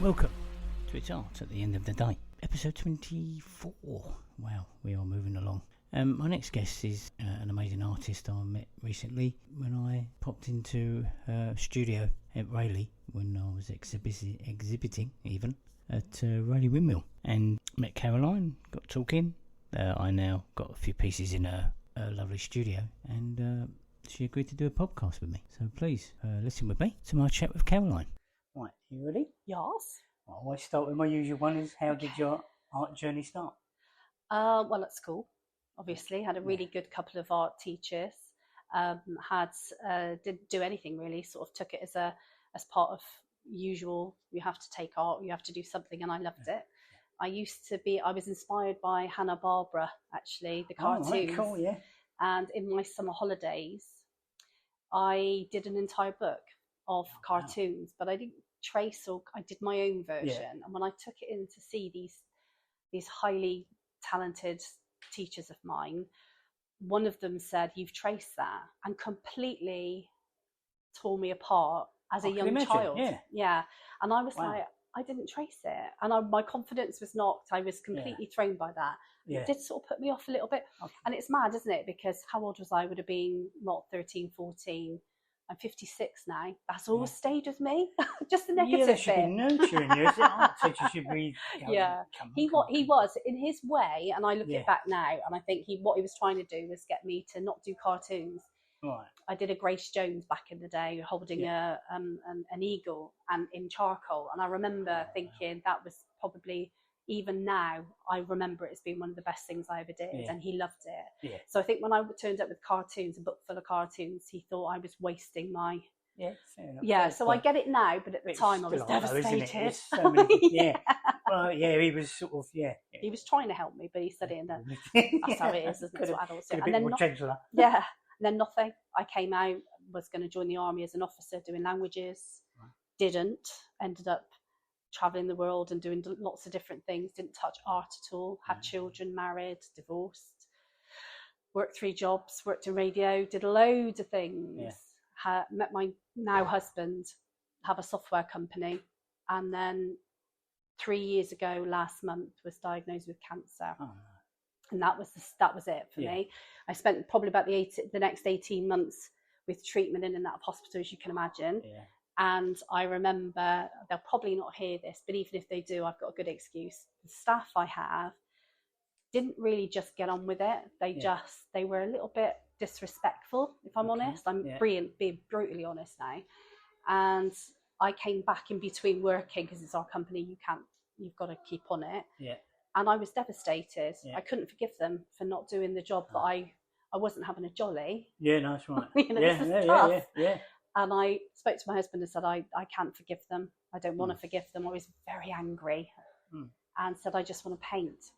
Welcome to It's Art at the End of the Day, episode 24. Wow, we are moving along. My next guest is an amazing artist I met recently when I popped into her studio at Rayleigh when I was exhibiting even at Rayleigh Windmill, and met Caroline, got talking. I now got a few pieces in her lovely studio, and she agreed to do a podcast with me. So please listen with me to my chat with Caroline. Right, you ready? Yes. I always start with my usual one, is how did your art journey start? Well, at school, obviously. Had a really good couple of art teachers. Didn't do anything really, sort of took it as part of usual. You have to take art, you have to do something, and I loved it. I was inspired by Hanna-Barbera, actually, the cartoons. Oh, right, cool, yeah. And in my summer holidays, I did an entire book of cartoons, but I didn't trace, or I did my own version. And when I took it in to see these highly talented teachers of mine, one of them said, "You've traced that," and completely tore me apart as a young child. Yeah. And I was like, I didn't trace it, and my confidence was knocked. I was completely thrown by that. It did sort of put me off a little bit. And it's mad, isn't it? Because how old was I? Would have been not 13, 14. I'm 56 now. That's always stayed with me. Just the negative bit. That should be nurturing you. As an art teacher should be. He was in his way, and I look it back now, and I think what he was trying to do was get me to not do cartoons. Right. I did a Grace Jones back in the day, holding an eagle and in charcoal, and I remember thinking that was probably, even now, I remember it as being one of the best things I ever did, and he loved it. Yeah. So I think when I turned up with cartoons, a book full of cartoons, he thought I was wasting my... So I get it now, but at the time I was devastated. So many, Well, he was sort of, He was trying to help me, but he said it in that's how it is, isn't it? That's what adults do. And then gentler. And then nothing. I came out, was going to join the army as an officer doing languages. Right. Didn't. Ended up traveling the world and doing lots of different things. Didn't touch art at all. Had children, married, divorced. Worked 3 jobs, worked in radio, did loads of things. Met my now husband, have a software company, and then 3 years ago, last month, was diagnosed with cancer. Oh. And that was it for me. I spent probably about the next 18 months with treatment in and out of hospital, as you can imagine. Yeah. And I remember, they'll probably not hear this, but even if they do, I've got a good excuse. The staff I have didn't really just get on with it. They were a little bit disrespectful, if I'm honest. I'm being brutally honest now. And I came back in between working, because it's our company, you've got to keep on it. Yeah. And I was devastated. I couldn't forgive them for not doing the job that I wasn't having a jolly. Yeah, no, that's right. This is tough. Yeah. And I spoke to my husband and said, I can't forgive them. I don't want to forgive them. I was very angry and said, I just want to paint.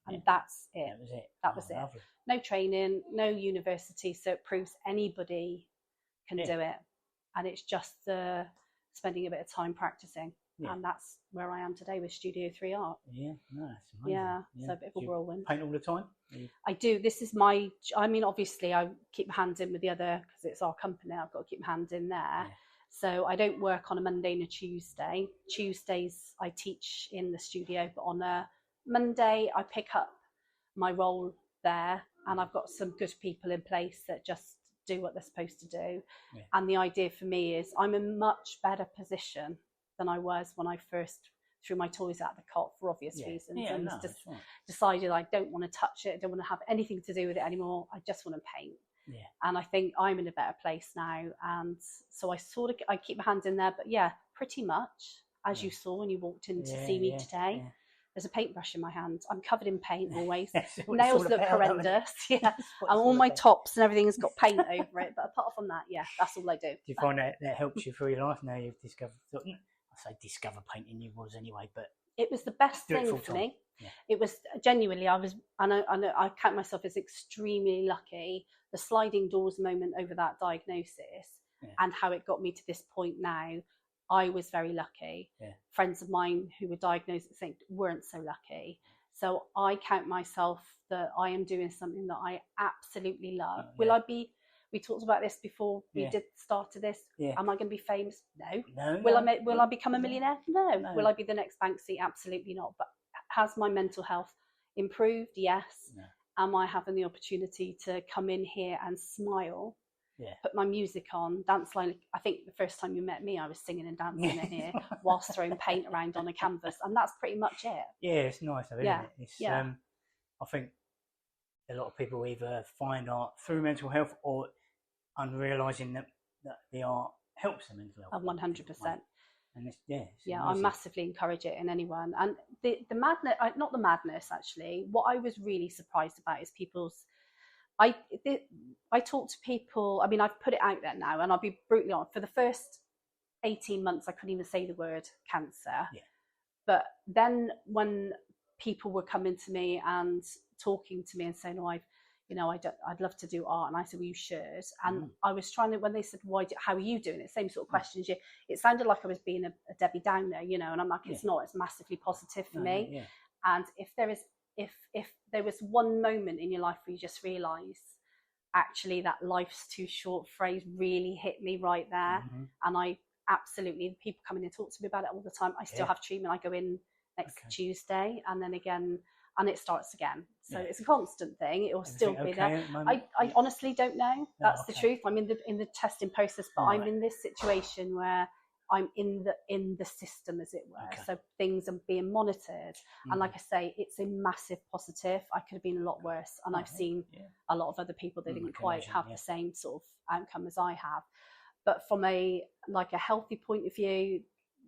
And that's it. That was it. That was it. Lovely. No training, no university, so it proves anybody can do it. And it's just spending a bit of time practicing. Yeah. And that's where I am today with Studio 3 Art. Yeah, nice. Yeah, so a bit of a whirlwind. Paint all the time? I do. This is obviously I keep my hands in with the other, because it's our company, I've got to keep my hands in there. Yeah. So I don't work on a Monday and a Tuesday. Tuesdays I teach in the studio, but on a Monday I pick up my role there, and I've got some good people in place that just do what they're supposed to do. Yeah. And the idea for me is I'm in a much better position than I was when I first threw my toys out the cot, for obvious reasons, and decided I don't want to touch it, I don't want to have anything to do with it anymore. I just want to paint. Yeah. And I think I'm in a better place now, and so I keep my hands in there. But pretty much as you saw when you walked in to see me today. Yeah. There's a paintbrush in my hand. I'm covered in paint always. Nails look horrendous. And all my tops and everything's got paint over it. But apart from that, that's all I do. Do you find that helps you through your life now? You've discovered. I say discover painting you was anyway, but it was the best thing for me. Yeah. It was genuinely. I know. I count myself as extremely lucky. The sliding doors moment over that diagnosis and how it got me to this point now. I was very lucky. Yeah. Friends of mine who were diagnosed at the same weren't so lucky. So I count myself that I am doing something that I absolutely love. We talked about this before we Yeah. did started this. Yeah. Am I going to be famous? No. No. Will I become a millionaire? No. No. Will I be the next Banksy? Absolutely not. But has my mental health improved? Yes. No. Am I having the opportunity to come in here and smile? Yeah. Put my music on, dance like I think the first time you met me, I was singing and dancing in here whilst throwing paint around on a canvas, and that's pretty much it. Yeah, it's nice, though, isn't it? It's, yeah. I think a lot of people either find art through mental health or unrealising that the art helps them mental health. 100%. And it's, I massively encourage it in anyone. And the madness, not the madness actually. What I was really surprised about is people's. I talk to people. I mean, I've put it out there now, and I'll be brutally honest. For the first 18 months, I couldn't even say the word cancer. Yeah. But then when people were coming to me and talking to me and saying, "Oh, I'd love to do art," and I said, "Well, you should." And I was trying to, when they said, how are you doing it? Same sort of questions. It sounded like I was being a Debbie Downer, and I'm like, it's not. It's massively positive for me. Yeah. And if there was one moment in your life where you just realise, actually, that life's too short phrase really hit me right there. And I absolutely, people come in and talk to me about it all the time. I still have treatment. I go in next Tuesday, and then again, and it starts again. So it's a constant thing. It will still be there. I honestly don't know. That's the truth. I'm in the testing process, but I'm in this situation where I'm in the system, as it were. So things are being monitored, and like I say, it's a massive positive. I could have been a lot worse, and I've seen a lot of other people that didn't quite have the same sort of outcome as I have. But from a healthy point of view,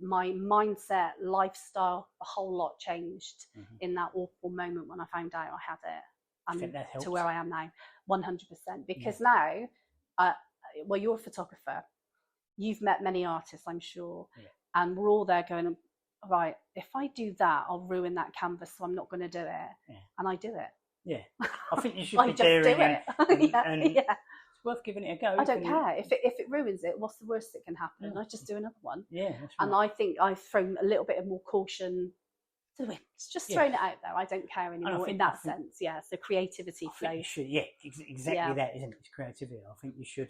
my mindset, lifestyle, a whole lot changed in that awful moment when I found out I had it, and to where I am now, 100%. Because now, well, you're a photographer. You've met many artists, I'm sure, and we're all there going, right, if I do that, I'll ruin that canvas, so I'm not going to do it. And I do it. Yeah, I think you should be daring and it's worth giving it a go. I don't care. If it ruins it, what's the worst that can happen? I just do another one. Yeah, that's right. And I think I've thrown a little bit of more caution to the wind. It's just thrown it out there. I don't care anymore in that sense. Yeah, so creativity flows. Exactly that, isn't it? It's creativity. I think you should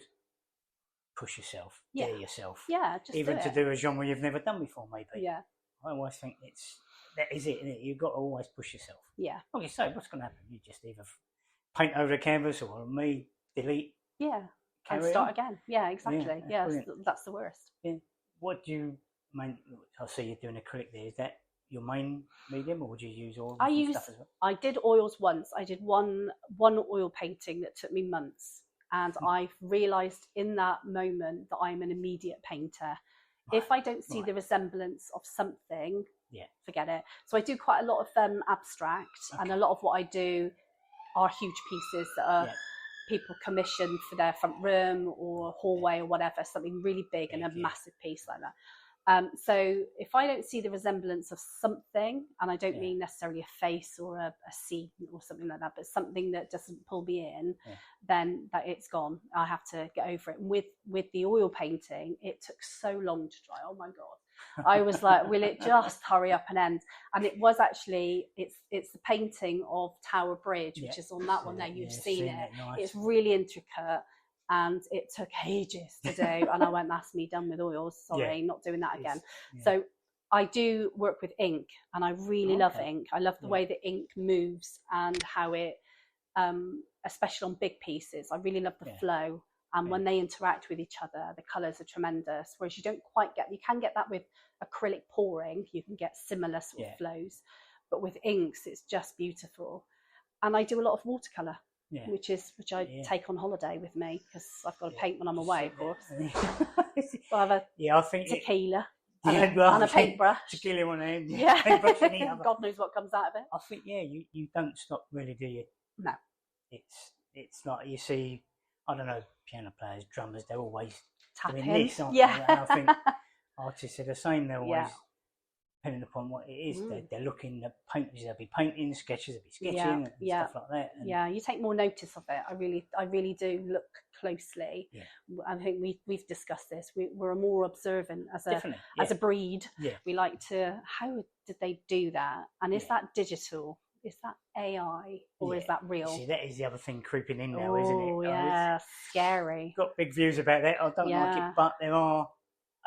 push yourself, dare yourself. Yeah, just even do to do a genre you've never done before, maybe. Yeah. I always think that is it, isn't it? You've got to always push yourself. Yeah. Like you say, what's going to happen? You just either paint over the canvas or delete. Yeah. And start again. Yeah, exactly. Yeah, that's the worst. Yeah. What do you mean? I see you're doing acrylic there. Is that your main medium, or would you use oils? Stuff as well? I did oils once. I did one oil painting that took me months. And I've realised in that moment that I'm an immediate painter. If I don't see the resemblance of something, forget it. So I do quite a lot of abstract, and a lot of what I do are huge pieces that are people commissioned for their front room or hallway or whatever, something really big and a massive piece like that. So if I don't see the resemblance of something, and I don't mean necessarily a face or a scene or something like that, but something that doesn't pull me in, then that it's gone. I have to get over it. And with the oil painting, it took so long to dry. Oh my God. I was like, will it just hurry up and end? And it was actually, it's the painting of Tower Bridge, which is on that one there. You've seen it. Nice. It's really intricate. And it took ages to do. And I went, that's me done with oils. Sorry, not doing that again. So I do work with ink, and I really love ink. I love the way the ink moves and how it, especially on big pieces, I really love the flow. And when they interact with each other, the colours are tremendous. Whereas you can get that with acrylic pouring. You can get similar sort of flows. But with inks, it's just beautiful. And I do a lot of watercolour. Which I take on holiday with me, because I've got to paint when I'm away, of course. So I have a tequila and a paintbrush. Tequila one hand. God knows what comes out of it. I think you don't stop really, do you? No. It's like you see, I don't know, piano players, drummers, they're always tapping. Doing this, aren't they? And I think artists are the same. They're always depending upon what it is, they're looking at painters. They'll be painting, sketches. They'll be sketching and stuff like that. And you take more notice of it. I really do look closely. I think we've discussed this. We're more observant as a breed. We like to. How did they do that? And is that digital? is that AI or is that real? See, that is the other thing creeping in now, isn't it? Oh, yeah, scary. Got big views about that. I don't like it, but there are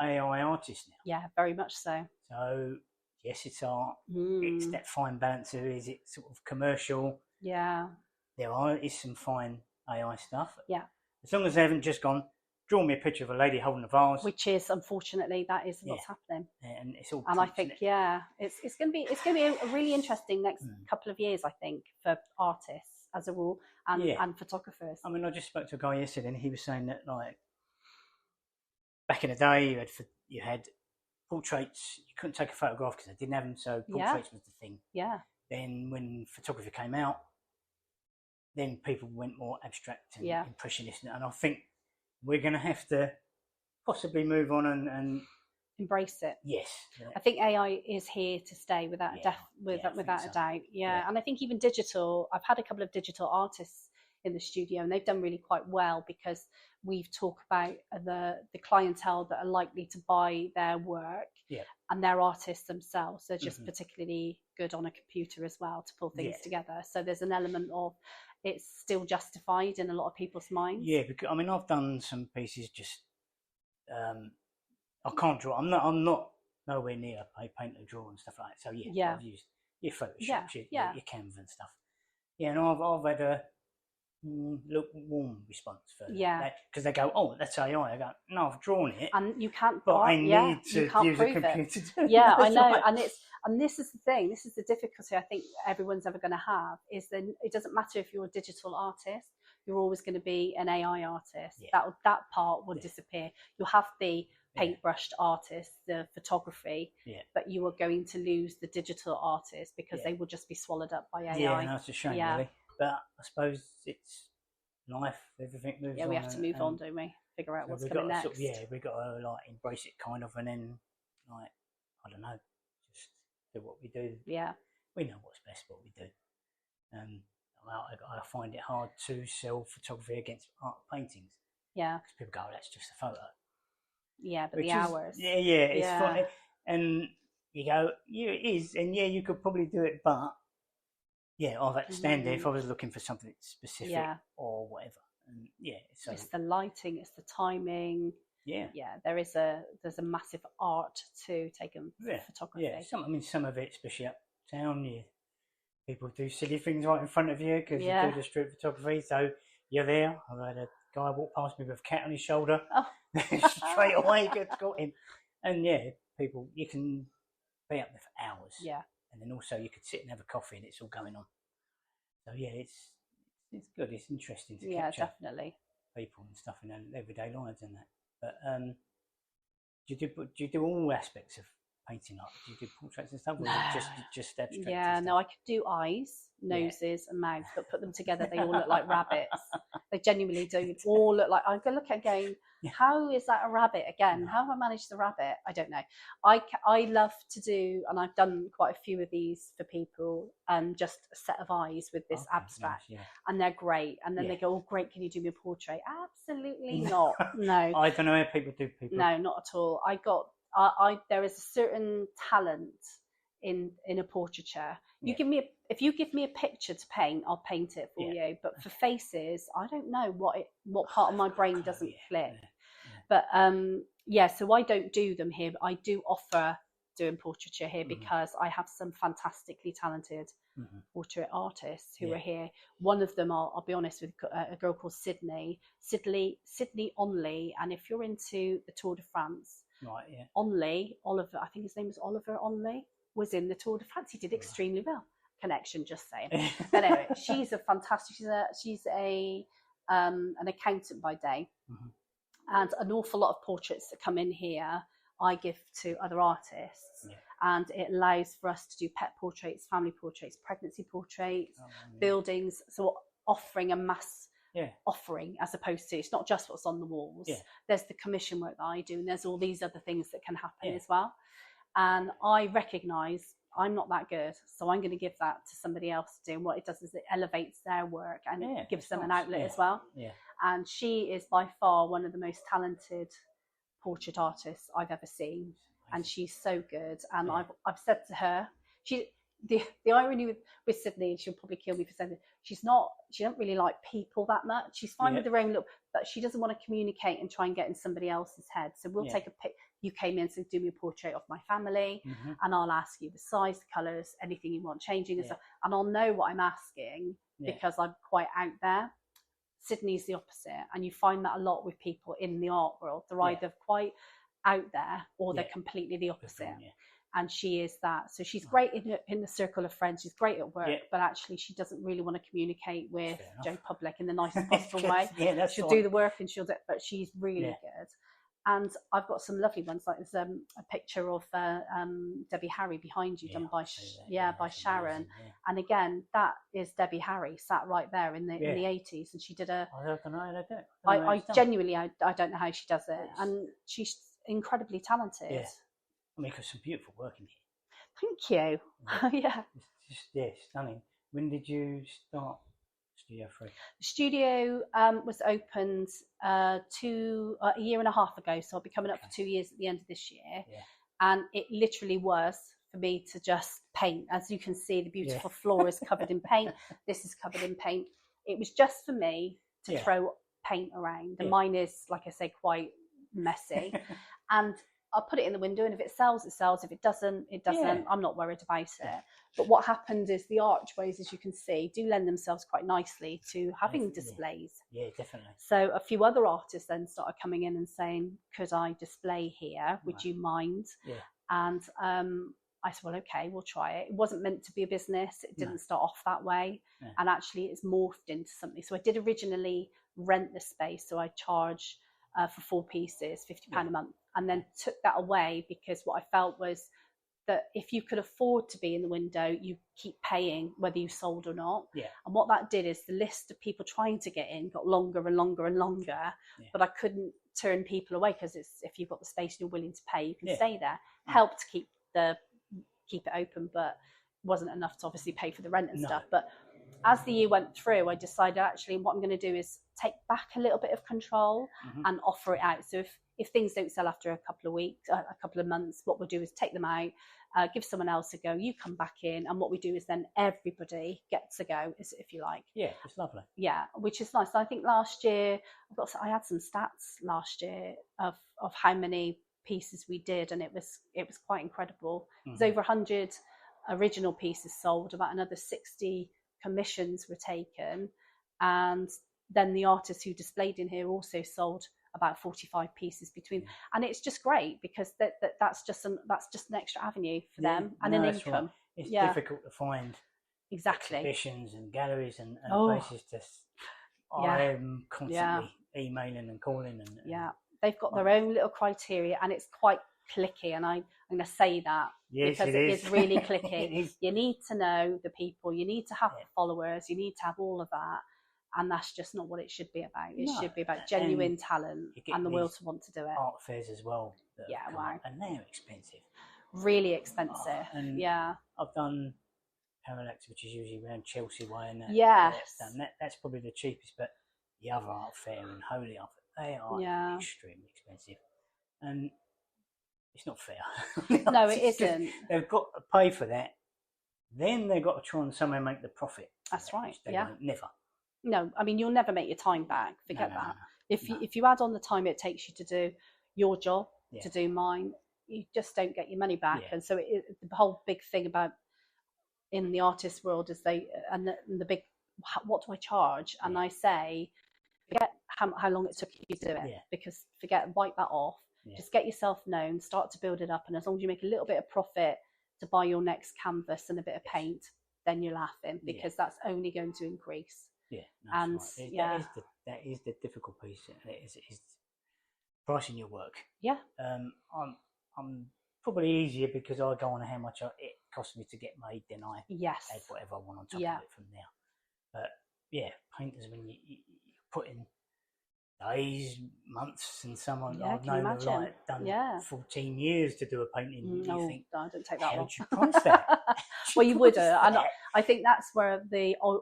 AI artists now. Yeah, very much so. So, yes, it's art. It's that fine balance of, is it sort of commercial? Yeah. There is some fine AI stuff. Yeah. As long as they haven't just gone, draw me a picture of a lady holding a vase. Which is, unfortunately, that is what's happening. And it's all. And I think, it's going to be a really interesting next couple of years, I think, for artists as a rule and photographers. I mean, I just spoke to a guy yesterday, and he was saying that, like, back in the day, you had portraits. You couldn't take a photograph because they didn't have them, so portraits was the thing. Yeah. Then when photography came out, then people went more abstract and impressionist, and I think we're going to have to possibly move on and embrace it. Yes, I think AI is here to stay without a doubt. Yeah, and I think even digital. I've had a couple of digital artists in the studio, and they've done really quite well because we've talked about the clientele that are likely to buy their work, and they're artists themselves. They're just particularly good on a computer as well to pull things together. So there's an element of it's still justified in a lot of people's minds. Yeah, because I mean, I've done some pieces just. I can't draw. I'm not nowhere near a paint or draw and stuff like that. So I've used your Photoshop, your Canva and stuff. Yeah, and I've had a lukewarm response for that because they go, "Oh, that's AI." I go, "No, I've drawn it, and you can't." But I need to use a computer. Yeah, I know, and this is the thing. This is the difficulty I think everyone's ever going to have. Is then it doesn't matter if you're a digital artist. You're always going to be an AI artist. That part will disappear. You'll have the paintbrushed artist, the photography, but you are going to lose the digital artist because they will just be swallowed up by AI. Yeah, that's a shame, really. But I suppose it's life. Everything moves on. Yeah, we have to move on, don't we? Figure out what's coming next. We've got to like embrace it, kind of, and then like I don't know, just do what we do. Yeah, we know what's best, what we do. I find it hard to sell photography against art paintings. Yeah, because people go, "That's just a photo." Yeah, but the hours. It's funny. And you go, it is, and you could probably do it, but I've had to stand there if I was looking for something specific or whatever. And so it's the lighting, it's the timing. Yeah, there's a massive art to taking photography. Yeah, some of it, especially uptown, people do silly things right in front of you because you do the street photography. So you're there. I've had a guy walk past me with a cat on his shoulder. Oh. Straight away, got him. And people, you can be up there for hours. Yeah. And then also you could sit and have a coffee and it's all going on. So it's good. It's interesting to capture definitely people and stuff in their everyday lives and that. But do you do all aspects of painting art? Do you do portraits and stuff, or is it just abstract? Yeah, no, I could do eyes, noses, and mouths, but put them together, they all look like rabbits. They genuinely do all look like. I go look again. How is that a rabbit again? How have I managed the rabbit? I don't know. I love to do, and I've done quite a few of these for people, just a set of eyes with this abstract, and they're great. And then they go, "Oh, great! Can you do me a portrait?" Absolutely not. No. I don't know how people do people. No, not at all. There is a certain talent in a portraiture. If you give me a picture to paint, I'll paint it for you. But for faces, I don't know what part of my brain doesn't click. But so I don't do them here. But I do offer doing portraiture here because I have some fantastically talented portrait artists who are here. One of them, I'll be honest with, a girl called Sydney Onley. And if you're into the Tour de France. Right, Oliver, I think his name was Oliver Onley, was in the Tour de France. He did extremely well. Connection, just saying. But anyway, she's a fantastic. She's an accountant by day, and an awful lot of portraits that come in here I give to other artists, and it allows for us to do pet portraits, family portraits, pregnancy portraits, buildings. So offering a mass. Offering, as opposed to, it's not just what's on the walls. There's the commission work that I do, and there's all these other things that can happen as well. And I recognise I'm not that good, so I'm going to give that to somebody else to do. And what it does is it elevates their work and it gives them an outlet as well. And she is by far one of the most talented portrait artists I've ever seen, and she's so good. And I've said to her, the irony with Sydney, she'll probably kill me for saying this, she don't really like people that much. She's fine with her own look, but she doesn't want to communicate and try and get in somebody else's head. So we'll take a pic. You came in, so do me a portrait of my family, and I'll ask you the size, the colours, anything you want changing, and stuff, and I'll know what I'm asking because I'm quite out there. Sydney's the opposite, and you find that a lot with people in the art world. They're either quite out there or they're completely the opposite. And she is that. So she's great in the circle of friends. She's great at work, but actually she doesn't really want to communicate with Joe Public in the nicest possible way. She'll do the work and she'll do it, but she's really good. And I've got some lovely ones. Like there's a picture of Debbie Harry behind you, done by by Sharon. And again, that is Debbie Harry sat right there in the 80s, and she did a. I genuinely I don't know how she does it, and she's incredibly talented. Yeah. I mean, got some beautiful work in here. Thank you. It's just stunning. When did you start Studio 3? The studio was opened a year and a half ago, so I'll be coming up for 2 years at the end of this year. And it literally was for me to just paint. As you can see, the beautiful floor is covered in paint. This is covered in paint. It was just for me to throw paint around. And mine is, like I say, quite messy. And I'll put it in the window, and if it sells, it sells. If it doesn't, it doesn't. I'm not worried about it. But what happened is the archways, as you can see, do lend themselves quite nicely to having displays. Yeah, definitely. So a few other artists then started coming in and saying, could I display here? Would you mind? And I said, well, okay, we'll try it. It wasn't meant to be a business. It didn't start off that way. And actually it's morphed into something. So I did originally rent the space. So I charge for 4 pieces, £50 a month, and then took that away because what I felt was that if you could afford to be in the window, you keep paying whether you sold or not. And what that did is the list of people trying to get in got longer and longer and longer, but I couldn't turn people away because it's if you've got the space and you're willing to pay, you can stay there. Helped to keep it open, but wasn't enough to obviously pay for the rent and stuff. But as the year went through, I decided actually what I'm going to do is take back a little bit of control and offer it out. So if things don't sell after a couple of weeks, a couple of months, what we'll do is take them out, give someone else a go, you come back in, and what we do is then everybody gets a go, if you like. Yeah, it's lovely. Yeah, which is nice. I think last year, I had some stats last year of how many pieces we did, and it was quite incredible. There's over 100 original pieces sold, about another 60 commissions were taken, and then the artists who displayed in here also sold about 45 pieces between, and it's just great because that's just an extra avenue for them and an income. Right. It's difficult to find exactly exhibitions and galleries and places I'm constantly emailing and calling and they've got their own little criteria, and it's quite clicky, and I'm going to say that because it is really clicky. You need to know the people, you need to have followers, you need to have all of that, and that's just not what it should be about. It should be about genuine talent and the will to want to do it. Art fairs as well. And they're expensive. Really expensive. I've done Parallax, which is usually around Chelsea way, and that's probably the cheapest. But the other art fair and Holy Art, they are extremely expensive, and it's not fair. No, it isn't. They've got to pay for that. Then they've got to try and somehow make the profit. That's right. Won't, never. No, I mean, you'll never make your time back. Forget that. If you add on the time it takes you to do your job, to do mine, you just don't get your money back. And so the whole big thing about in the artist world is the big, what do I charge? And I say, forget how long it took you to do it, because wipe that off. Just get yourself known, start to build it up, and as long as you make a little bit of profit to buy your next canvas and a bit of paint, then you're laughing, because that's only going to increase. And that is the difficult piece. Is pricing your work. I'm probably easier because I go on how much it costs me to get made, then I add whatever I want on top of it from there. But painters, when you put in days, months, and someone I've known have done 14 years to do a painting. You think, no, don't take that how long. would you price that? Well, you would, and I think that's where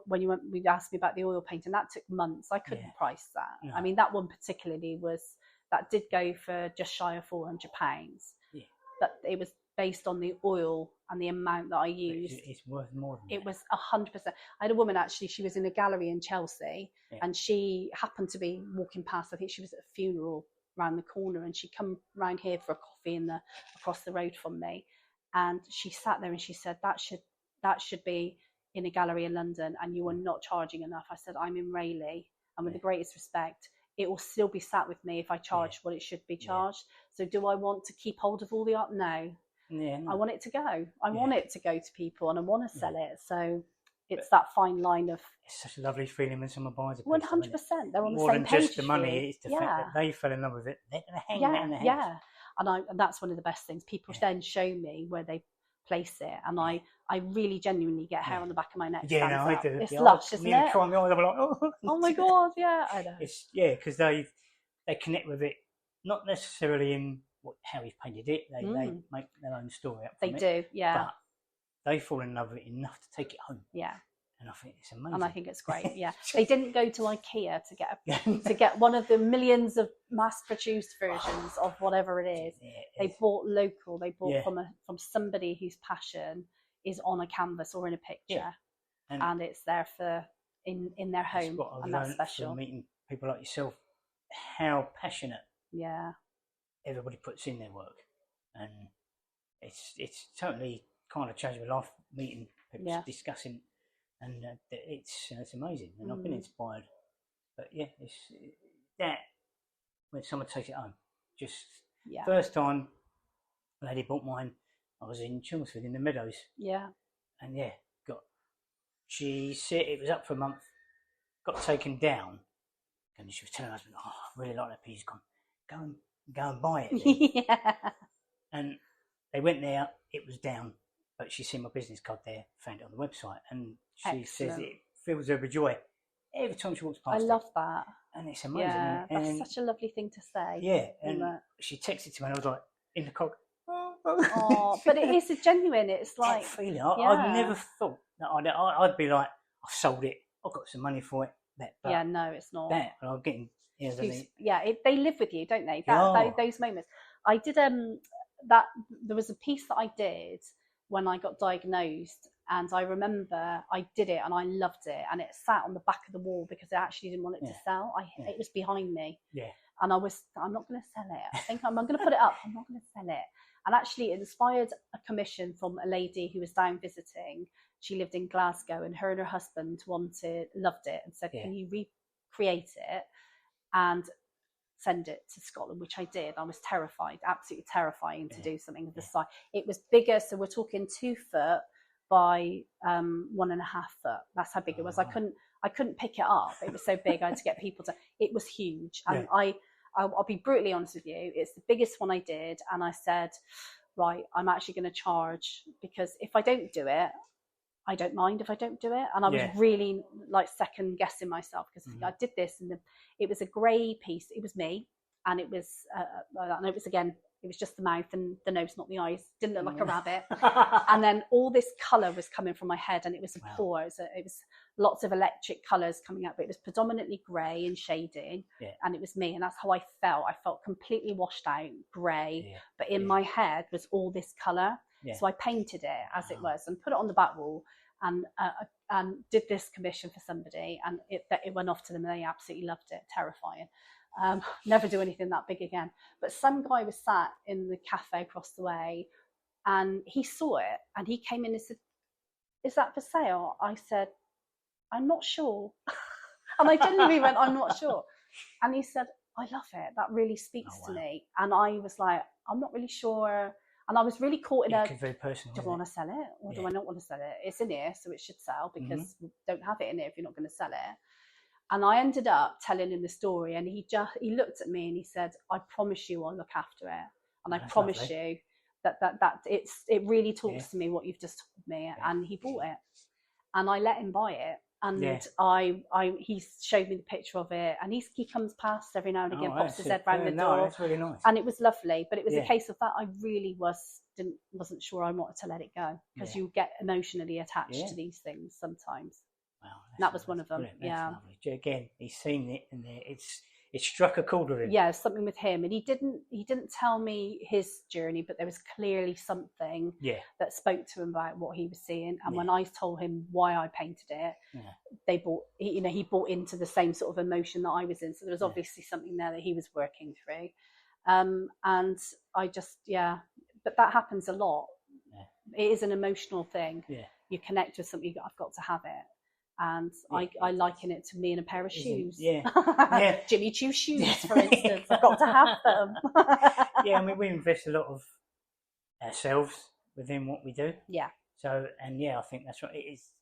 when you asked me about the oil painting, that took months. I couldn't price that. No. I mean, that one particularly did go for just shy of £400, but it was based on the oil and the amount that I used. It's worth more than it was 100%. I had a woman, actually, she was in a gallery in Chelsea, and she happened to be walking past. I think she was at a funeral around the corner, and she come round here for a coffee across the road from me, and she sat there and she said, that should be in a gallery in London, and you are not charging enough. I said, I'm in Rayleigh, and with the greatest respect, it will still be sat with me if I charge what it should be charged. So do I want to keep hold of all the art? No. I want it to go. I want it to go to people, and I want to sell it. So it's that fine line of. It's such a lovely feeling when someone buys a piece. 100%. They're on the more same than page. just the money. It's the fact that they fell in love with it. They're going to hang that in their house. And that's one of the best things. People then show me where they place it, and I really genuinely get hair on the back of my neck. Yeah, no, I do. It's lush, isn't it? Try my eyes, I'm like, oh my god, yeah, I know. It's because they connect with it, not necessarily in how he's painted it. They make their own story up. They do, yeah. But they fall in love with it enough to take it home. Yeah. And I think it's amazing. And I think it's great. Yeah, they didn't go to IKEA to get one of the millions of mass-produced versions of whatever it is. They bought local. They bought from somebody whose passion is on a canvas or in a picture, and it's there for in their home, and that's special. From meeting people like yourself, how passionate everybody puts in their work, and it's totally kind of changed my life meeting people, discussing. And it's amazing, and I've been inspired. But it's that when someone takes it home. Just first time a lady bought mine, I was in Chelmsford in the Meadows. Yeah. And she said it was up for a month, got taken down, and she was telling her husband, "Oh, I really like that piece. Go and buy it." And they went there. It was down. But she's seen my business card there, found it on the website, and she says it fills her with joy every time she walks past. I love that. And it's amazing. Yeah, that's such a lovely thing to say. Yeah, and she texted to me, and I was like, in the cog. Oh, but it is a genuine, it's like... That feeling. I never thought that I'd be like, I've sold it, I've got some money for it. But no, it's not. I'm getting... they live with you, don't they? Those moments. I did, there was a piece that I did when I got diagnosed, and I remember I did it and I loved it, and it sat on the back of the wall because I actually didn't want it to sell. It was behind me, and I'm not going to sell it. I think I'm going to put it up. I'm not going to sell it. And actually, it inspired a commission from a lady who was down visiting. She lived in Glasgow, and her husband loved it, and said, "Can you recreate it and send it to Scotland?" Which I did. I was terrified, absolutely terrifying to do something of the size. It was bigger, so we're talking 2 foot by 1.5 foot. That's how big it was. I couldn't pick it up. It was so big. I had to get people to. It was huge, and I'll be brutally honest with you. It's the biggest one I did, and I said, right, I'm actually going to charge, because if I don't do it, I don't mind if I don't do it. And I was really like second guessing myself, because I did this, and it was a grey piece. It was me, and it was it was just the mouth and the nose, not the eyes. Didn't look like a rabbit. And then all this colour was coming from my head, and it was a pour. It was lots of electric colours coming out, but it was predominantly grey and shading, and it was me, and that's how I felt. I felt completely washed out, grey, but in my head was all this colour. So I painted it as it was and put it on the back wall, and did this commission for somebody, and it went off to them, and they absolutely loved it. Terrifying. Never do anything that big again. But some guy was sat in the cafe across the way, and he saw it, and he came in and said, "Is that for sale?" I said, "I'm not sure." And I genuinely went, "I'm not sure." And he said, "I love it. That really speaks to me." And I was like, "I'm not really sure." And I was really caught in very personal, do I want to sell it, or do I not want to sell it? It's in here, so it should sell, because we don't have it in here if you're not going to sell it. And I ended up telling him the story, and he looked at me and he said, "I promise you I'll look after it. And that's promise lovely. You that it really talks to me what you've just told me." And he bought it, and I let him buy it. And he showed me the picture of it, and he comes past every now and again, pops his head round the door. That's really nice. And it was lovely, but it was a case of that I really wasn't sure I wanted to let it go, because you get emotionally attached to these things sometimes. Wow, that was one of them. Brilliant. That's lovely. Again, he's seen it, and it's it struck a chord with him. Yeah, something with him, and he didn't tell me his journey, but there was clearly something that spoke to him about what he was seeing. And when I told him why I painted it, he bought into the same sort of emotion that I was in. So there was obviously something there that he was working through. And I just but that happens a lot. It is an emotional thing. You connect with something, I've got to have it. And I liken it to me in a pair of shoes. Jimmy Choo shoes, for instance. I've got to have them. I mean, we invest a lot of ourselves within what we do. So, and I think that's what it is.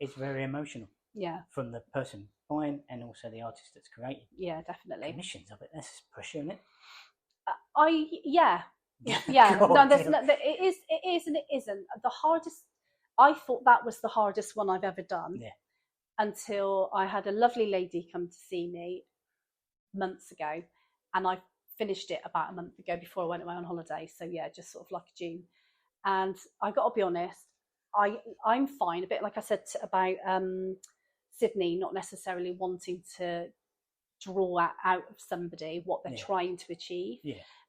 It's very emotional. From the person buying and also the artist that's creating. Definitely. Commissions, I bet that's pressure, isn't it? God, no, there's no, it is and it isn't. The hardest, I thought that was the hardest one I've ever done. Until I had a lovely lady come to see me months ago, and I finished it about a month ago before I went away on holiday. So just sort of like June. And I got to be honest, I'm fine. A bit like I said about Sydney, not necessarily wanting to draw out of somebody what they're trying to achieve.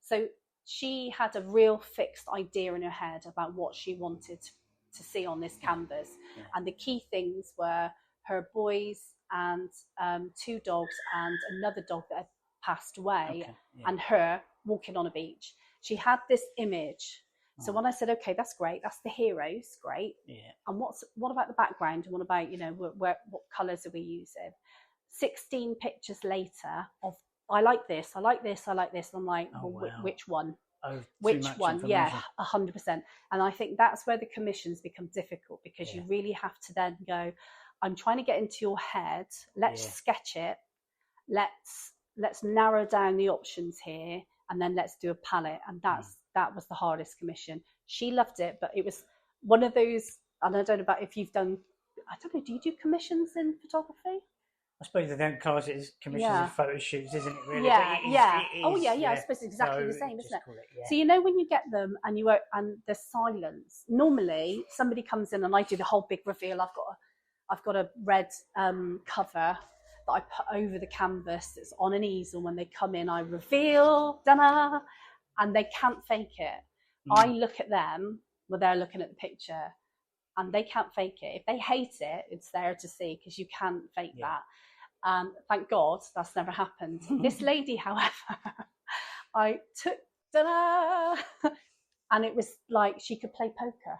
So she had a real fixed idea in her head about what she wanted to see on this canvas. And the key things were her boys and 2 dogs and another dog that had passed away, and her walking on a beach. She had this image. So when I said, okay, that's great, that's the heroes, great. And what about the background? And what about, what colours are we using? 16 pictures later of, I like this, I like this, I like this. And I'm like, which one? Which one? 100%. And I think that's where the commissions become difficult, because you really have to then go, I'm trying to get into your head. Let's sketch it. Let's narrow down the options here, and then let's do a palette. And that was the hardest commission. She loved it, but it was one of those. And I don't know about if you've done. I don't know. Do you do commissions in photography? I suppose they don't class it as commissions as photo shoots, isn't it? Really? Yeah, it is, I suppose it's exactly the same, isn't it? So when you get them and and there's silence. Normally, somebody comes in and I do the whole big reveal. I've got a red cover that I put over the canvas. It's on an easel. When they come in, I reveal, and they can't fake it. I look at them when they're looking at the picture, and they can't fake it. If they hate it, it's there to see, because you can't fake that. Thank God that's never happened. This lady, however, I took, and it was like she could play poker.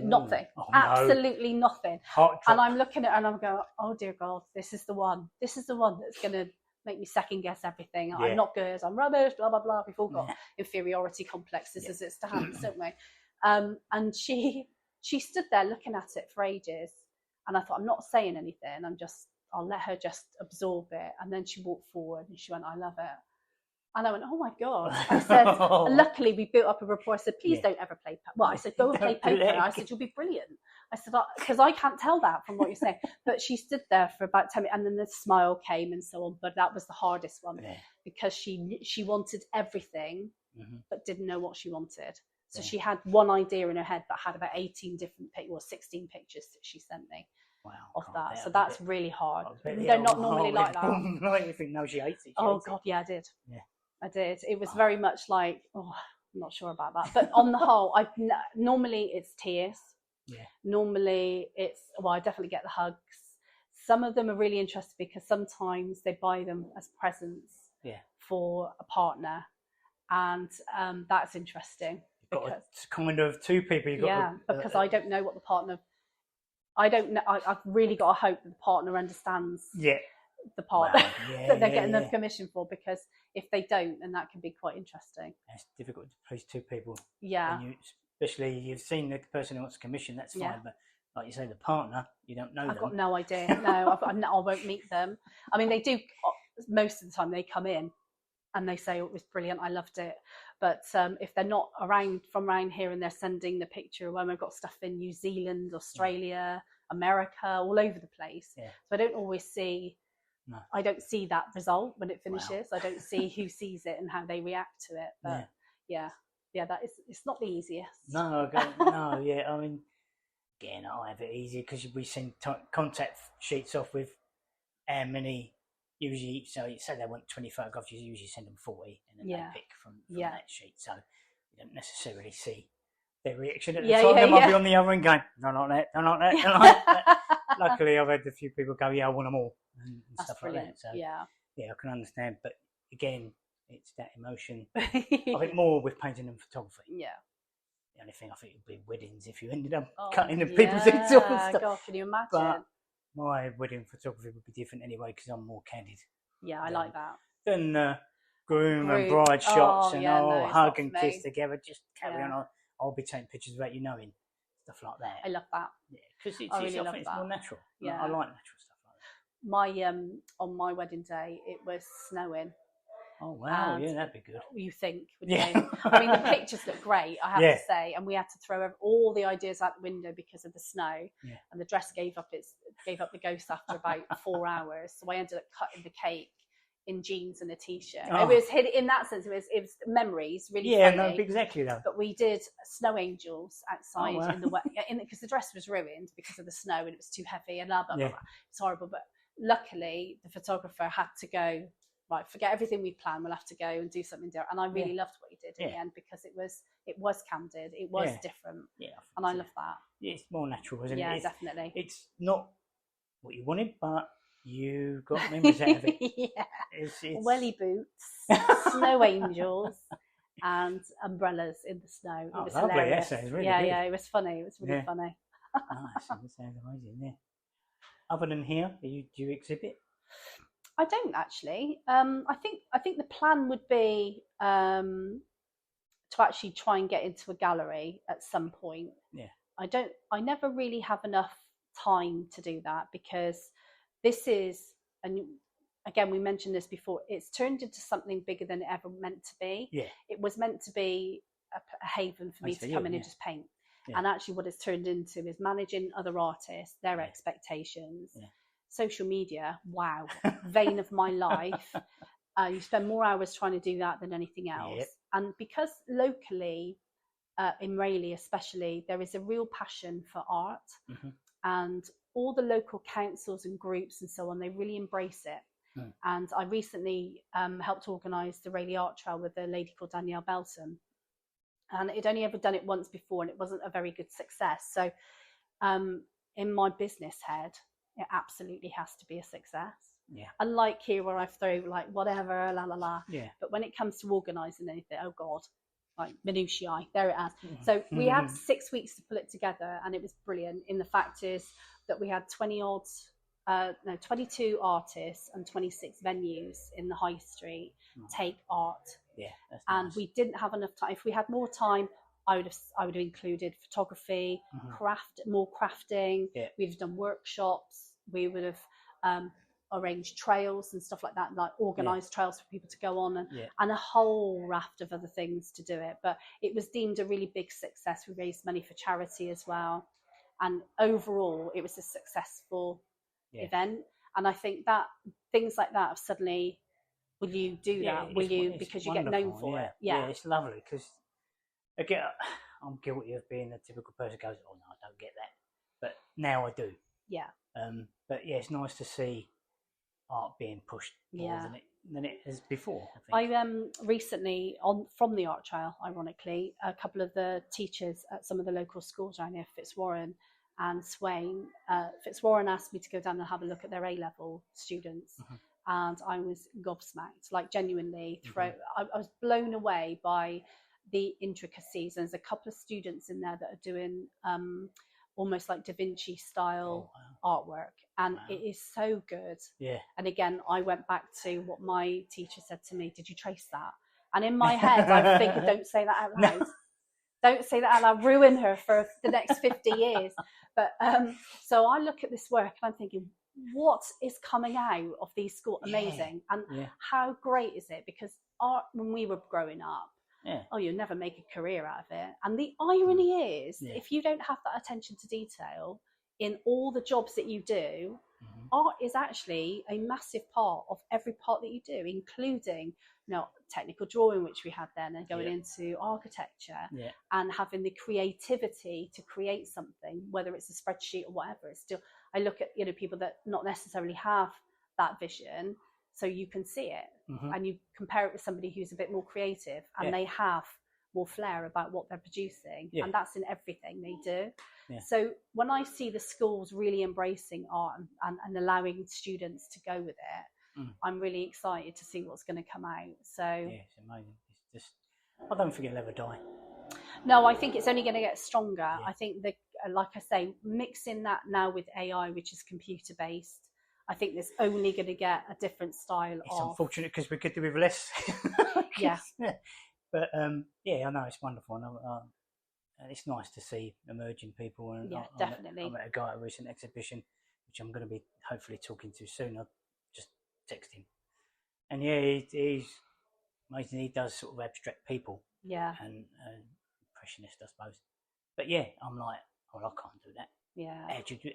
Nothing. Absolutely nothing. And I'm looking at her and I'm going, oh dear God, this is the one. This is the one that's going to make me second guess everything. I'm not good. I'm rubbish, blah, blah, blah. We've all got inferiority complexes as it stands, don't we? And she stood there looking at it for ages. And I thought, I'm not saying anything. I'll let her just absorb it. And then she walked forward and she went, I love it. And I went, oh my God. I said, luckily we built up a rapport. I said, please don't ever play poker. Well, I said, go and play poker. I said, you'll be brilliant. I said, because I can't tell that from what you're saying. But she stood there for about 10 minutes, and then the smile came and so on. But that was the hardest one, because she wanted everything, but didn't know what she wanted. So she had one idea in her head, but had about 18 different or 16 pictures that she sent me. Wow, of that. So that's really hard. They're not normally like that. You think, no, she hates it. God, I did. I did. It was very much like, I'm not sure about that. But on the whole, normally it's tears. Normally it's, I definitely get the hugs. Some of them are really interested because sometimes they buy them as presents for a partner, and that's interesting. You've got kind of 2 people. Because I don't know what the partner. I don't know. I've really got to hope that the partner understands the part that they're getting the commission for, because if they don't, then that can be quite interesting. It's difficult to please 2 people. Especially you've seen the person who wants commission, that's fine. But like you say, the partner, you don't know them. I've got no idea. No, I won't meet them. I mean, they do, most of the time they come in and they say, it was brilliant, I loved it. But if they're not from around here and they're sending the picture, when we've got stuff in New Zealand, Australia, America, all over the place. So I don't always see, I don't see that result when it finishes. I don't see who sees it and how they react to it. But that is, it's not the easiest. No, I mean, again, I have it easy because we send contact sheets off with how many usually, so you say they want 20 photographs, you usually send them 40, and then Yeah. they pick from Yeah. that sheet. So you don't necessarily see their reaction at the Yeah, time. yeah, They might yeah. be on the other end going, "Don't like that, don't like that, don't like that." Luckily, I've had a few people go, "Yeah, I want them all," and That's stuff brilliant. like that. So Yeah. yeah, I can understand. But again, it's that emotion. Yeah. I think more with painting and photography. Yeah. The only thing I think would be weddings if you ended up Oh, cutting the people's heads off and yeah. stuff. God, can you imagine? But my wedding photography would be different anyway because I'm more candid Yeah, I like that. than groom and Group. bride shots and yeah, no, it's hug not and for kiss me. together. Just carry Yeah. on. I'll be taking pictures without you knowing, stuff like that. I love that. Yeah, because I really I love think it's that. more natural. Yeah. I like natural stuff like that. My on my wedding day, it was snowing. Oh wow, And yeah, that'd be good. you think, would Yeah. you? I mean, the pictures look great, I have Yeah. to say, and we had to throw all the ideas out the window because of the snow. Yeah. And the dress gave up the ghost after about 4 hours. So I ended up cutting the cake in jeans and a t-shirt. Oh. It was in that sense. It was memories, really Yeah, funny. no, exactly though. But we did snow angels outside wow. in the wet, because the dress was ruined because of the snow and it was too heavy and blah blah Yeah. blah. It's horrible. But luckily, the photographer had to go. Right, forget everything we planned. We'll have to go and do something different. And I really loved what he did in the end because it was candid, it was different, and I love that. Yeah, it's more natural, isn't it? Yeah, definitely. It's not what you wanted, but you got memories out of it. Yeah, it's welly boots, snow angels, and umbrellas in the snow. It was lovely. hilarious. That sounds really yeah, good. yeah, it was funny. It was really funny. Nice. That sounds amazing. Yeah. Other than here, do you exhibit? I don't actually. I think the plan would be to actually try and get into a gallery at some point. Yeah. I never really have enough time to do that because this is, and again we mentioned this before, it's turned into something bigger than it ever meant to be. Yeah. It was meant to be a haven for me to come in and just paint. Yeah. And actually what it's turned into is managing other artists, their expectations. Yeah. Social media, wow, vein of my life. You spend more hours trying to do that than anything else. Yep. And because locally, in Rayleigh especially, there is a real passion for art, and all the local councils and groups and so on, they really embrace it. And I recently helped organise the Rayleigh Art Trail with a lady called Danielle Belton, and it only ever done it once before, and it wasn't a very good success. So in my business head, it absolutely has to be a success. Yeah. Unlike here where I throw like whatever, la la la. Yeah. But when it comes to organising anything, oh God, like minutiae, there it is. So we had 6 weeks to pull it together, and it was brilliant. And the fact is that we had 22 artists and 26 venues in the high street take art. Yeah. And nice. We didn't have enough time. If we had more time, I would have included photography, more crafting. Yeah. We'd have done workshops. We would have arranged trails and stuff like that, like organised trails for people to go on, and a whole raft of other things to do it. But it was deemed a really big success. We raised money for charity as well, and overall, it was a successful event. And I think that things like that have suddenly, will you do that? Will you, because you get known for it? Yeah, it's lovely because. Again, I'm guilty of being the typical person who goes, "Oh no, I don't get that," but now I do. Yeah. But yeah, it's nice to see art being pushed more than it has before. I think. Recently from the art trail, ironically, a couple of the teachers at some of the local schools around here, Fitzwarren and Swain, Fitzwarren asked me to go down and have a look at their A-level students, and I was gobsmacked, like genuinely. I was blown away by the intricacies. There's a couple of students in there that are doing almost like Da Vinci style artwork, and it is so good. Yeah. And again, I went back to what my teacher said to me: "Did you trace that?" And in my head, I figured, "Don't say that out loud. No. Don't say that out loud. Ruin her for the next 50 years." But so I look at this work and I'm thinking, what is coming out of these schools? Amazing. And how great is it? Because art, when we were growing up, you'll never make a career out of it. And the irony is, if you don't have that attention to detail in all the jobs that you do, art is actually a massive part of every part that you do, including technical drawing, which we had then, and going into architecture and having the creativity to create something, whether it's a spreadsheet or whatever. It's still, I look at people that not necessarily have that vision, so you can see it, Mm-hmm. and you compare it with somebody who's a bit more creative, and Yeah. they have more flair about what they're producing, Yeah. and that's in everything they do. Yeah. So when I see the schools really embracing art and allowing students to go with it, I'm really excited to see what's going to come out. So yeah, it's amazing. It's just, I don't think it'll ever die. no, I think it's only going to get stronger. Yeah. I think that, like I say, mixing that now with AI, which is computer based, I think there's only going to get a different style. It's unfortunate because we could do with less. Yeah. But yeah, I know it's wonderful, and it's nice to see emerging people. And Yeah, definitely. I met a guy at a recent exhibition, which I'm going to be hopefully talking to soon. I just text him, and yeah, he's amazing. He does sort of abstract people, Yeah, and impressionist, I suppose. But yeah, I'm like, well, I can't do that. yeah. How'd you do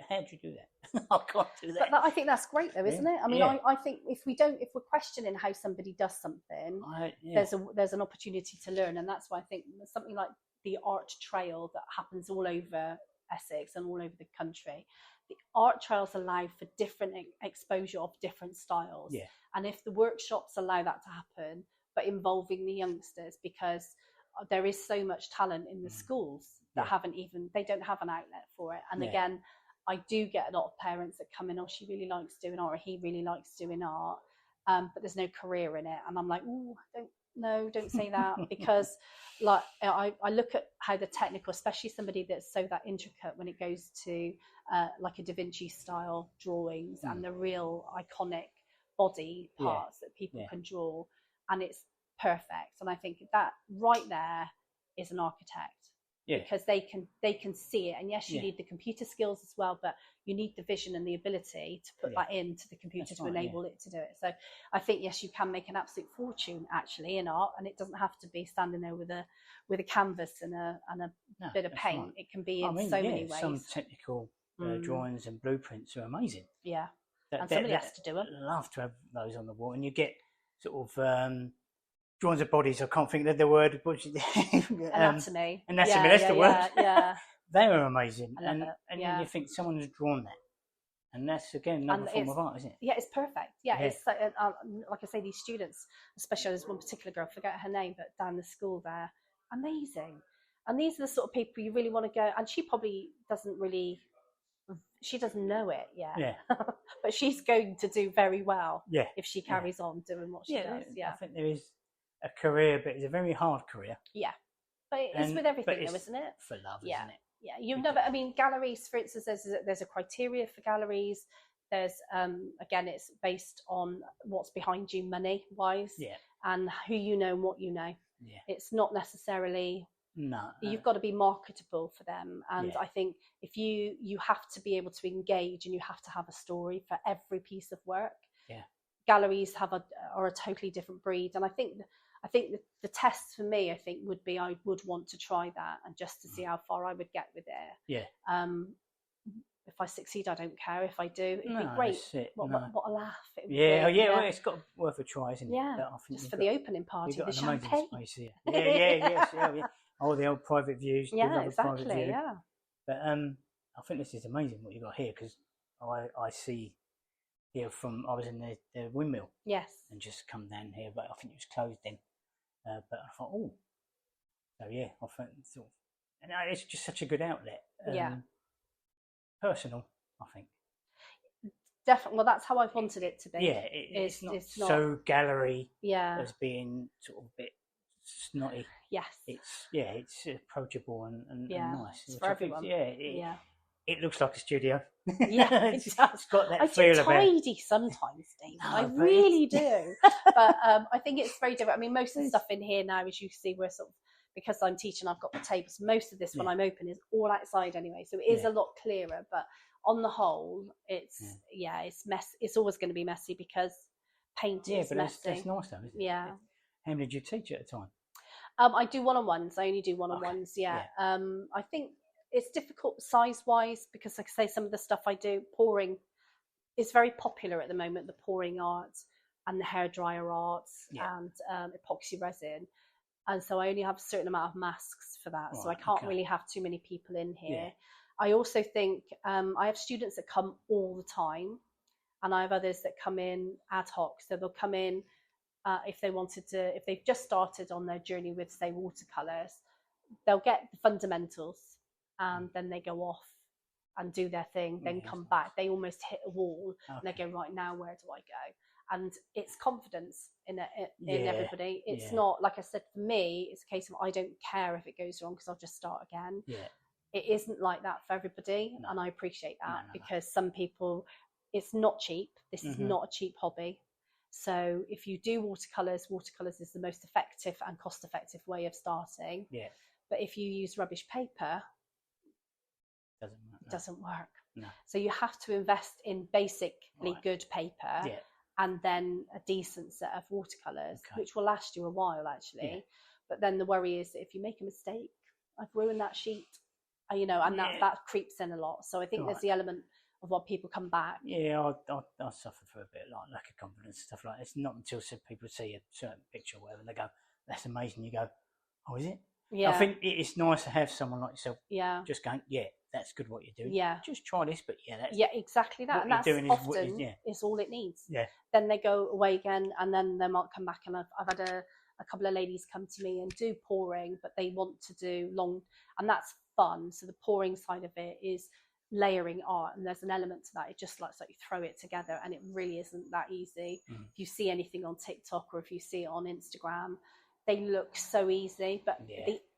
that? I can't do that. But I think that's great, though, isn't it? I mean, Yeah. I think if we're questioning how somebody does something, there's an opportunity to learn, and that's why I think something like the art trail that happens all over Essex and all over the country. The art trails allow for different exposure of different styles, Yeah. and if the workshops allow that to happen, but involving the youngsters, because there is so much talent in the schools that they don't have an outlet for it. And again, I do get a lot of parents that come in, oh, she really likes doing art, or he really likes doing art, but there's no career in it. And I'm like, oh, don't say that, because like I look at how the technical, especially somebody that's so that intricate when it goes to like a Da Vinci style drawings and the real iconic body parts that people can draw, and it's perfect. And I think that right there is an architect. Yeah. Because they can see it, and yes, you need the computer skills as well, but you need the vision and the ability to put that into the computer to enable it to do it. So I think yes, you can make an absolute fortune actually in art, and it doesn't have to be standing there with a canvas and a bit of paint. Right. It can be in so many ways. Some technical drawings and blueprints are amazing. Yeah, and somebody has to do it. I love to have those on the wall, and you get sort of. Drawings of bodies, I can't think of the word. Anatomy. Anatomy, that's the word. Yeah. They were amazing. And you think someone has drawn that. And that's, again, another form of art, isn't it? Yeah, it's perfect. Yeah. It's like I say, these students, especially there's one particular girl, I forget her name, but down the school there, amazing. And these are the sort of people you really want to go, and she probably doesn't know it yet. Yeah. But she's going to do very well if she carries on doing what she does. Yeah. I think there is a career, but it's a very hard career. Yeah, but it's with everything, though, isn't it? For love, isn't it? Yeah, you've never. I mean, galleries, for instance, there's a criteria for galleries. There's again, it's based on what's behind you, money wise, and who you know and what you know. Yeah, it's not necessarily. No, you've got to be marketable for them, and I think if you have to be able to engage, and you have to have a story for every piece of work. Yeah, galleries are a totally different breed, and I think the test for me, I think, would be I would want to try that, and just to see how far I would get with it. Yeah. If I succeed, I don't care. If I do, it'd be great. What a laugh! Well, it's got worth a try, isn't it? Yeah. Just for the opening party, the champagne. Space here. Yeah. All the old private views. Yeah, exactly. View. Yeah. But I think this is amazing what you got here, because I see. Here I was in the windmill. Yes. And just come down here, but I think it was closed then. But I thought, oh. So yeah, I think and it's just such a good outlet. Personal, I think. Definitely. Well, that's how I've wanted it to be. Yeah, it's not so gallery as being sort of a bit snotty. Yes. It's approachable and nice. It's for everyone. It looks like a studio. Yeah, it does. It's got that feel about it. I do tidy sometimes, Dave. No, I really do. But I think it's very different. I mean, most of the stuff in here now, as you see, we're sort of, because I'm teaching, I've got the tables. Most of this, when I'm open, is all outside anyway. So it is a lot clearer. But on the whole, it's it's always going to be messy, because paint is messy. That's nice though, isn't it? Yeah. How many did you teach at a time? I do one-on-ones. I only do one-on-ones, I think it's difficult size-wise, because, like I say, some of the stuff I do, pouring is very popular at the moment, the pouring art and the hairdryer arts and epoxy resin. And so I only have a certain amount of masks for that. Right, so I can't really have too many people in here. Yeah. I also think I have students that come all the time. and I have others that come in ad hoc. So they'll come in if they've just started on their journey with, say, watercolours, they'll get the fundamentals, and then they go off and do their thing, then come back. They almost hit a wall, and they go, right, now where do I go? And it's confidence in everybody. It's not, like I said, for me, it's a case of I don't care if it goes wrong because I'll just start again. It isn't like that for everybody, and I appreciate that because some people, it's not cheap. This is not a cheap hobby. So if you do watercolours is the most effective and cost-effective way of starting. But if you use rubbish paper, it doesn't work. No. So you have to invest in basically good paper, and then a decent set of watercolours, which will last you a while, actually. But then the worry is that if you make a mistake, I've ruined that sheet, and that creeps in a lot. So I think there's the element of what people come back. I suffer for a bit, like lack of confidence, stuff like that. It's not until people see a certain picture or whatever, and they go, that's amazing. You go, oh, is it? I think it's nice to have someone like yourself just going, that's good what you're doing. Just try this, but that's exactly that. And that's often is all it needs. Then they go away again, and then they might come back. And I've had a couple of ladies come to me and do pouring, but they want to do long, and that's fun. So the pouring side of it is layering art, and there's an element to that. It just looks like you throw it together, and it really isn't that easy. If you see anything on TikTok or if you see it on Instagram, they look so easy, but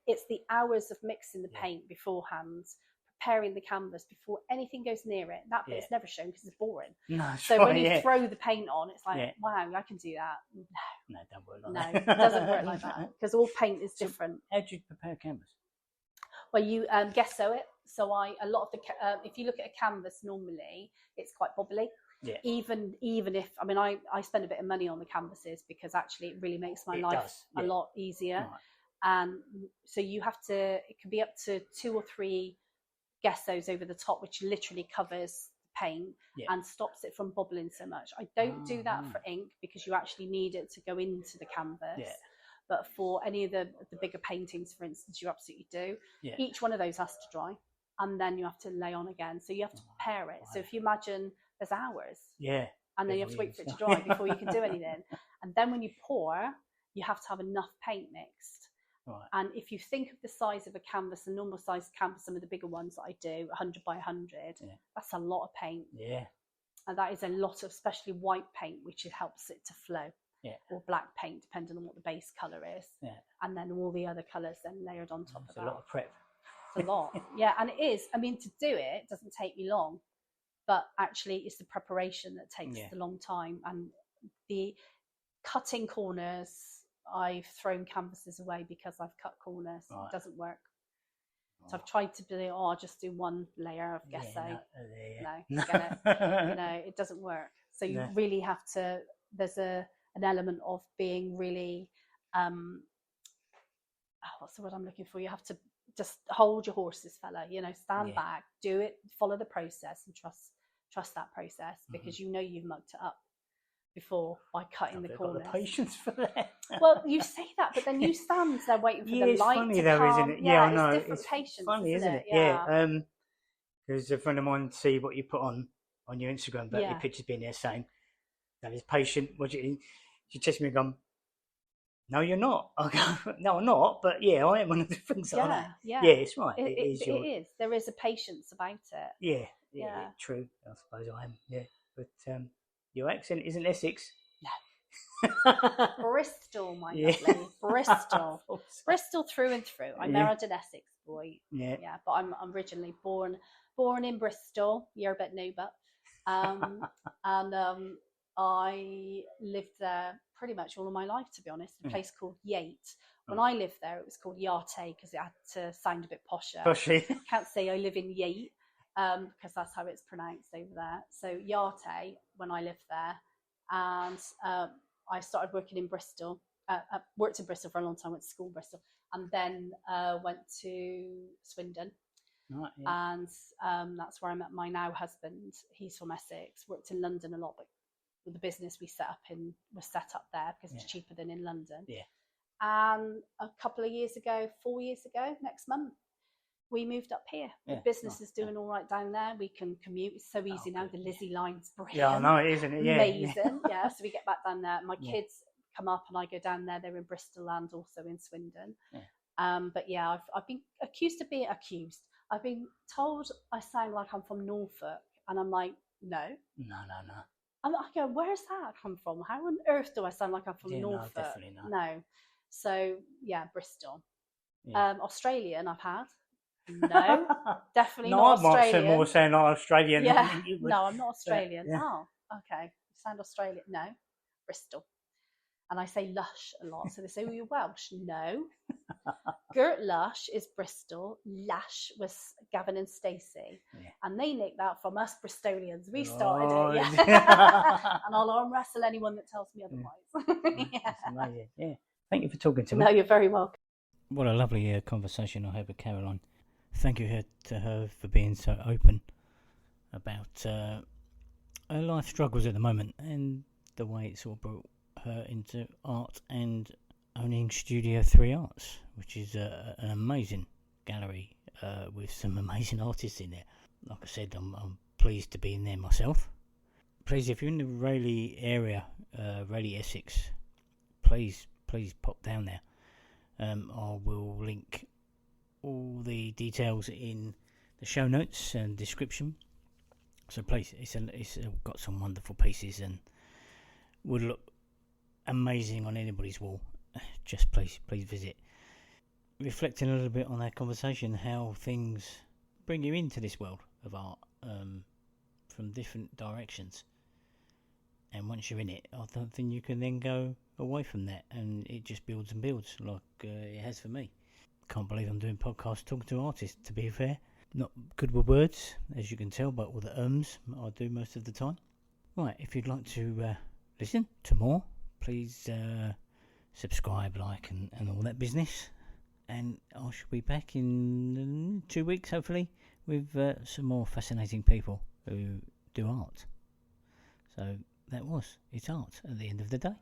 it's the hours of mixing the paint beforehand, preparing the canvas before anything goes near it. That bit is never shown because it's boring. So when you throw the paint on, it's like, wow, I can do that. No, it don't work like that. No, it doesn't work like that because all paint is different. How do you prepare canvas? Well, you gesso it. So if you look at a canvas normally, it's quite bobbly. Even if I spend a bit of money on the canvases because actually it really makes my life a lot easier. And so you have to. It can be up to 2 or 3 gessos over the top, which literally covers the paint and stops it from bobbling so much. I don't do that for ink because you actually need it to go into the canvas. But for any of the bigger paintings, for instance, you absolutely do. Each one of those has to dry, and then you have to lay on again. So you have to prepare it. So if you imagine there's hours, and then you have to wait for it to dry before you can do anything. And then when you pour, you have to have enough paint mixed. And if you think of the size of a canvas, a normal size canvas, some of the bigger ones that I do, 100 by 100, that's a lot of paint. And that is a lot of, especially white paint, which helps it to flow. Or black paint, depending on what the base colour is. And then all the other colours then layered on top of that. It's a lot of prep. It's a lot. And it is. I mean, to do it doesn't take me long, but actually it's the preparation that takes a long time. And the cutting corners, I've thrown canvases away because I've cut corners. It doesn't work. So I've tried to do, I'll just do one layer of gesso. No, forget it. It doesn't work. So you really have to, there's an element of being really, what's the word I'm looking for? You have to just hold your horses, fella. Stand back, do it, follow the process, and trust that process because you've mucked it up before by cutting the corners. Got the patience for that. Well, you say that, but then you stand there waiting for the light funny to though, come. Isn't it? I know. It's different patience, funny, isn't it? Because a friend of mine see what you put on your Instagram, but your pictures being there saying that is patient. She texted me and gone, no, you're not. I go, no, I'm not, but I am one of the things like that. It's right. It is. There is a patience about it. Yeah, true. I suppose I am. But your accent isn't Essex. No. Bristol, my lovely. Bristol through and through. I married an Essex boy. But I'm originally born in Bristol. You're a bit new, but and I lived there pretty much all of my life, to be honest, in a place called Yate. When I lived there, it was called Yate because it had to sound a bit posher. Can't say I live in Yate because that's how it's pronounced over there. So Yate, when I lived there, and I started working in Bristol. Worked in Bristol for a long time, went to school in Bristol, and then went to Swindon. And that's where I met my now husband. He's from Essex, worked in London a lot, but the business we set up was set up there because it's cheaper than in London. And a couple of years ago, 4 years ago, next month, we moved up here. Yeah, The business nice, is doing all right down there. We can commute. It's so easy now. good, The yeah. Lizzie line's brilliant. Yeah, I know it, isn't it? Yeah, Amazing. Yeah. So we get back down there. My Yeah. kids come up and I go down there. They're in Bristol and also in Swindon. Yeah. But yeah, I've been accused of being accused. I've been told I sound like I'm from Norfolk, and I'm like, no. No. I go, where's that come from? How on earth do I sound like I'm from Norfolk? No, definitely not. No. So yeah, Bristol. Yeah. Australian I've had. No, definitely no, not I might Australian. say more saying not Australian. Yeah. Than you would. No, I'm not Australian. Yeah. Oh, okay. You sound Australian. No, Bristol. And I say lush a lot. So they say, well, you're Welsh. No. Gert Lush is Bristol. Lash was Gavin and Stacey. Yeah. And they nicked that from us Bristolians. We started it. Yeah. And I'll arm wrestle anyone that tells me otherwise. Yeah. That's amazing. Yeah. Thank you for talking to me. No, you're very welcome. What a lovely conversation I had with Caroline. Thank you to her for being so open about her life struggles at the moment and the way it sort of brought her into art and owning Studio 3 Arts, which is an amazing gallery with some amazing artists in there. Like I said, I'm pleased to be in there myself. Please, if you're in the Rayleigh area, Rayleigh Essex, please pop down there. I will link all the details in the show notes and description. So please, it's got some wonderful pieces and would look amazing on anybody's wall. Just please visit. Reflecting a little bit on our conversation, how things bring you into this world of art from different directions. And once you're in it, I don't think you can then go away from that, and it just builds and builds like it has for me. Can't believe I'm doing podcasts talking to artists, to be fair. Not good with words, as you can tell by all the I do most of the time. Right, if you'd like to listen to more, please subscribe, like, and all that business. And I shall be back in 2 weeks, hopefully, with some more fascinating people who do art. So it's art at the end of the day.